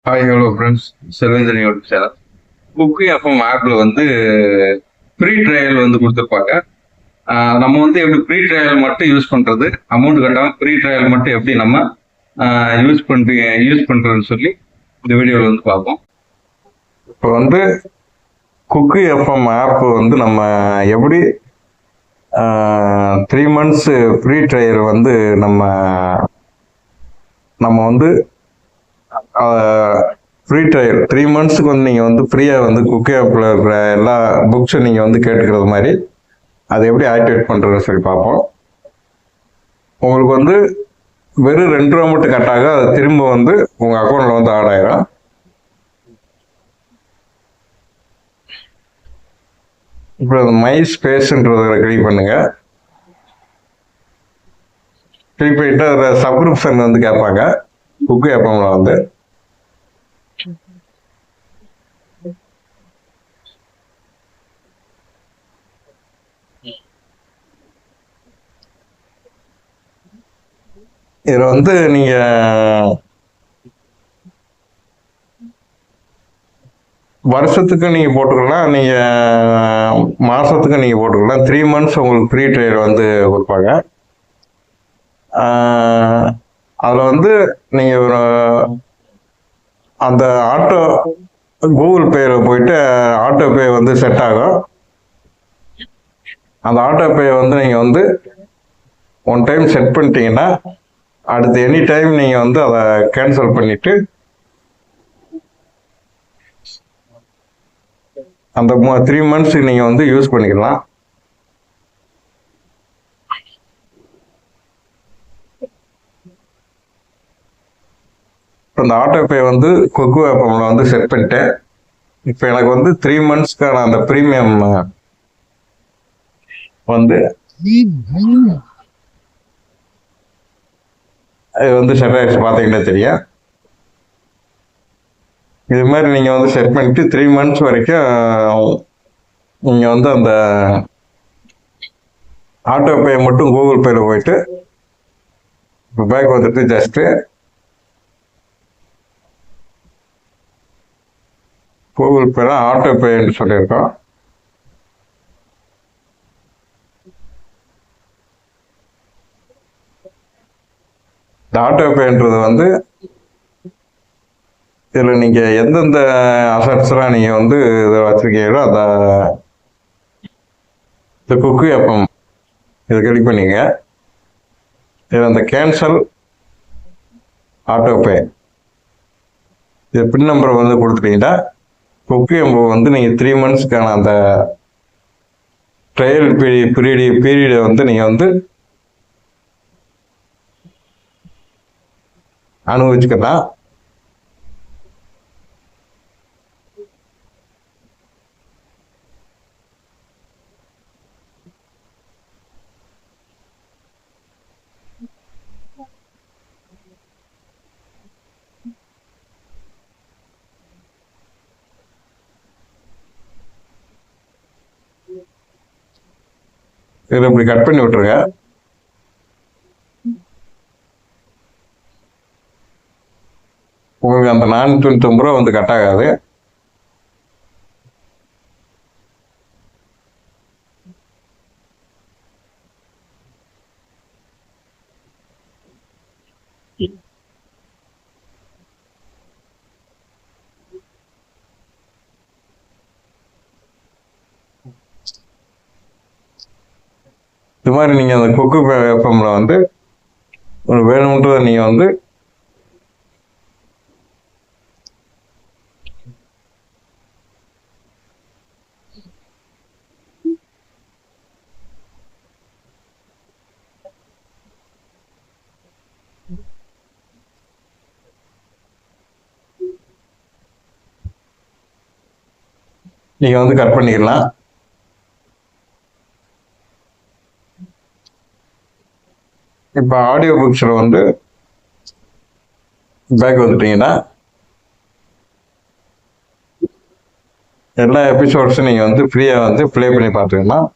Hi hello friends, Selvendran YouTube channel. Kuku FM ஆப்ல வந்து free trial வந்து கொடுத்துருப்பாங்க. நம்ம வந்து எப்படி ஃப்ரீ ட்ரையல் மட்டும் யூஸ் பண்றது, அமௌண்ட் கட்டாம ஃப்ரீ ட்ரையல் மட்டும் எப்படி நம்ம யூஸ் பண்றதுன்னு சொல்லி இந்த வீடியோவில் வந்து பார்ப்போம். இப்போ வந்து குக்கு எஃப்எம் ஆப் வந்து நம்ம எப்படி 3 months ஃப்ரீ ட்ரையல் வந்து நம்ம வந்து ஃப்ரீ ட்ரையல் 3 monthsக்கு வந்து நீங்கள் வந்து ஃப்ரீயாக வந்து குக்கி ஆப்பில் இருக்கிற எல்லா புக்ஸும் நீங்கள் வந்து கேட்டுக்கிறது மாதிரி அதை எப்படி ஆக்டிவேட் பண்ணுறதுன்னு சொல்லி பார்ப்போம். உங்களுக்கு வந்து வெறும் 2 ரூபா மட்டும் கட்டாக அது திரும்ப வந்து உங்கள் அக்கௌண்ட்டில் வந்து ஆட் ஆயிரும். இப்போ மை ஸ்பேஸ்ன்றத கிளிக் பண்ணுங்க. கிளிக் பண்ணிட்டு அதில் சப்ஸ்கிரிப்ஷன் வந்து கேட்பாங்க. குக்கு ஆப்பில் வந்து இதில் வந்து நீங்கள் வருஷத்துக்கு நீங்கள் போட்டுக்கலாம், நீங்கள் மாதத்துக்கு நீங்கள் போட்டுக்கலாம். 3 months உங்களுக்கு ஃப்ரீ ட்ரையல் வந்து கொடுப்பாங்க. அதில் வந்து நீங்கள் ஒரு அந்த ஆட்டோ கூகுள் பேயில் போயிட்டு ஆட்டோ பே வந்து செட் ஆகும். அந்த ஆட்டோ பே வந்து நீங்கள் வந்து 1 time செட் பண்ணிட்டீங்கன்னா அடுத்து எனி டைம் நீங்கள் வந்து அதை கேன்சல் பண்ணிட்டு அந்த 3 months நீங்கள் வந்து யூஸ் பண்ணிக்கலாம். அந்த ஆட்டோ பே வந்து குக்கு ஆப்பில் வந்து செட் பண்ணிட்டேன். இப்போ எனக்கு வந்து 3 monthsக்கான அந்த ப்ரீமியம் வந்து அது வந்து செட் ஆகிடுச்சு, பார்த்தீங்கன்னா தெரியும். இது மாதிரி நீங்கள் வந்து செட் பண்ணிட்டு 3 months வரைக்கும் நீங்கள் வந்து அந்த ஆட்டோ பே மட்டும் கூகுள் பேயில் போயிட்டு பேக் வந்துட்டு ஜஸ்ட்டு கூகுள் பேல ஆட்டோ பேன்னு சொல்லியிருக்கோம். இந்த ஆட்டோ பேன்றது வந்து இதில் நீங்கள் எந்தெந்த அசட்ஸ்லாம் நீங்கள் வந்து இதில் வச்சுருக்கீங்களோ அதை இந்த குக்கு எஃப்எம் இதை கிளிக் பண்ணிங்க. இதில் அந்த கேன்சல் ஆட்டோ பே இது பின் நம்பரை வந்து கொடுத்துட்டீங்கன்னா குக்கு எஃப்எம் வந்து நீங்கள் 3 monthsக்கான அந்த ட்ரையல் பீரியடை வந்து நீங்கள் வந்து அனுபவிச்சுக்கலாம். இதில் இப்படி கட் பண்ணி விட்டுருங்க. உங்களுக்கு அந்த 499 ரூபா வந்து கட் ஆகாது. இது மாதிரி நீங்கள் அந்த குக்கு எஃப்எம்ல வந்து வேணுன்றதை நீங்கள் வந்து நீங்கள் வந்து கட் பண்ணிக்கலாம். இப்போ ஆடியோ புக்ஸில் வந்து பேக் வந்துட்டீங்கன்னா எல்லா எபிசோட்ஸும் நீங்கள் வந்து ஃப்ரீயாக வந்து ப்ளே பண்ணி பார்த்துக்கலாம்.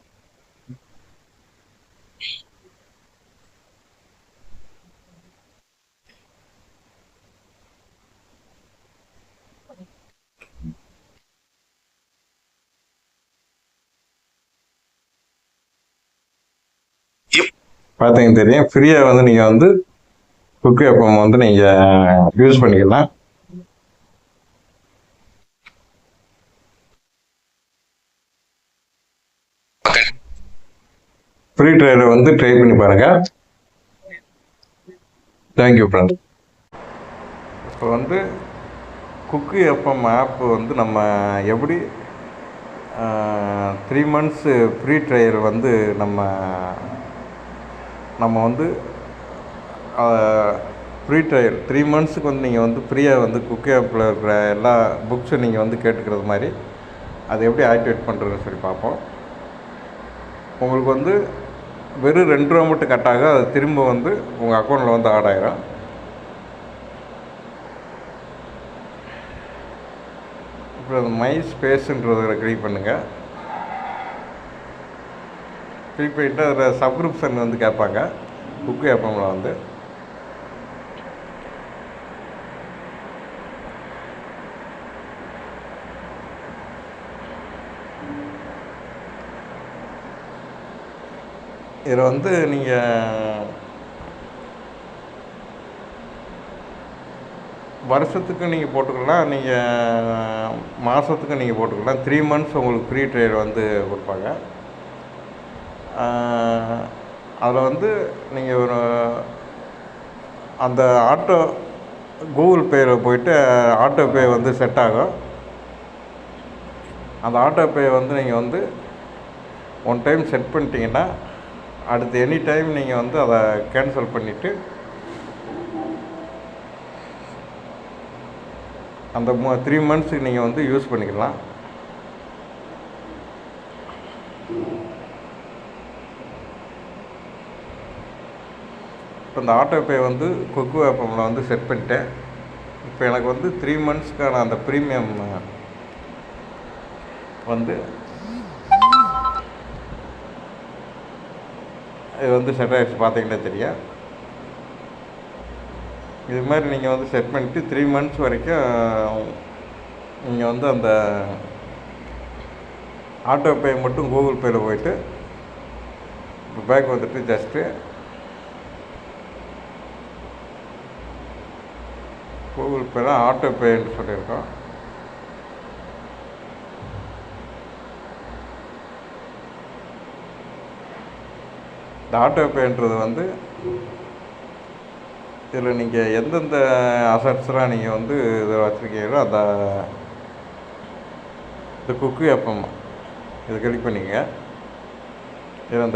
பார்த்தீங்க தெரியும். ஃப்ரீயாக வந்து நீங்கள் வந்து குக்கு எஃப்எம் வந்து நீங்கள் யூஸ் பண்ணிக்கலாம். ஃப்ரீ ட்ரையலை வந்து ட்ரை பண்ணி பாருங்கள். Thank you friends. இப்போ வந்து குக்கு எஃப்எம் ஆப் வந்து நம்ம எப்படி 3 months ஃப்ரீ ட்ரையல் வந்து நம்ம வந்து ஃப்ரீ ட்ரையல் 3 monthsக்கு வந்து நீங்கள் வந்து ஃப்ரீயாக வந்து குக்கு ஆப்பில் இருக்கிற எல்லா புக்ஸும் நீங்கள் வந்து கேட்டுக்கிறது மாதிரி அதை எப்படி ஆக்டிவேட் பண்ணுறதுன்னு சொல்லி பார்ப்போம். உங்களுக்கு வந்து வெறும் 2 ரூபா மட்டும் கட் ஆகும். அது திரும்ப வந்து உங்கள் அக்கௌண்ட்டில் வந்து ஆட் ஆகிடும். இப்போ அந்த மை ஸ்பேஸுன்றதை கிளிக் பண்ணுங்கள். கிளிக் பண்ணிவிட்டு அதில் சப்ஸ்கிரிப்ஷன் வந்து கேட்பாங்க. குக்கு எஃப்எம்மில் வந்து இதில் வந்து நீங்கள் வருஷத்துக்கு நீங்கள் போட்டுக்கலாம், நீங்கள் மாதத்துக்கு நீங்கள் போட்டுக்கலாம். 3 months உங்களுக்கு ஃப்ரீ ட்ரையல் வந்து கொடுப்பாங்க. அதில் வந்து நீங்கள் ஒரு அந்த ஆட்டோ கூகுள் பேயில் போய்ட்டு ஆட்டோ பே வந்து செட் ஆகும். அந்த ஆட்டோ பே வந்து நீங்கள் வந்து 1 டைம் செட் பண்ணிட்டீங்கன்னா அடுத்து எனி டைம் நீங்கள் வந்து அதை கேன்சல் பண்ணிவிட்டு அந்த 3 monthsக்கு நீங்கள் வந்து யூஸ் பண்ணிக்கலாம். இப்போ இந்த ஆட்டோ பே வந்து குக்கு எஃப்எம்மில் வந்து செட் பண்ணிட்டேன். இப்போ எனக்கு வந்து 3 monthsக்கான அந்த ப்ரீமியம் வந்து இது வந்து செட் ஆகிடுச்சு. பார்த்தீங்கன்னா தெரியும். இது மாதிரி நீங்கள் வந்து செட் பண்ணிவிட்டு 3 months வரைக்கும் நீங்கள் வந்து அந்த ஆட்டோ பே மட்டும் கூகுள் பேயில் போய்ட்டு இப்போ பேக் வந்துட்டு ஜஸ்ட்டு கூகுள் பேல ஆட்டோ பேன்னு சொல்லியிருக்கோம். இந்த ஆட்டோ பேன்றது வந்து இதில் நீங்கள் எந்தெந்த அசட்ஸ்லாம் நீங்கள் வந்து இதில் வச்சுருக்கீங்களோ அந்த இந்த குக்கு எஃப்எம் இதை கிளிக் பண்ணிங்க. இதில் அந்த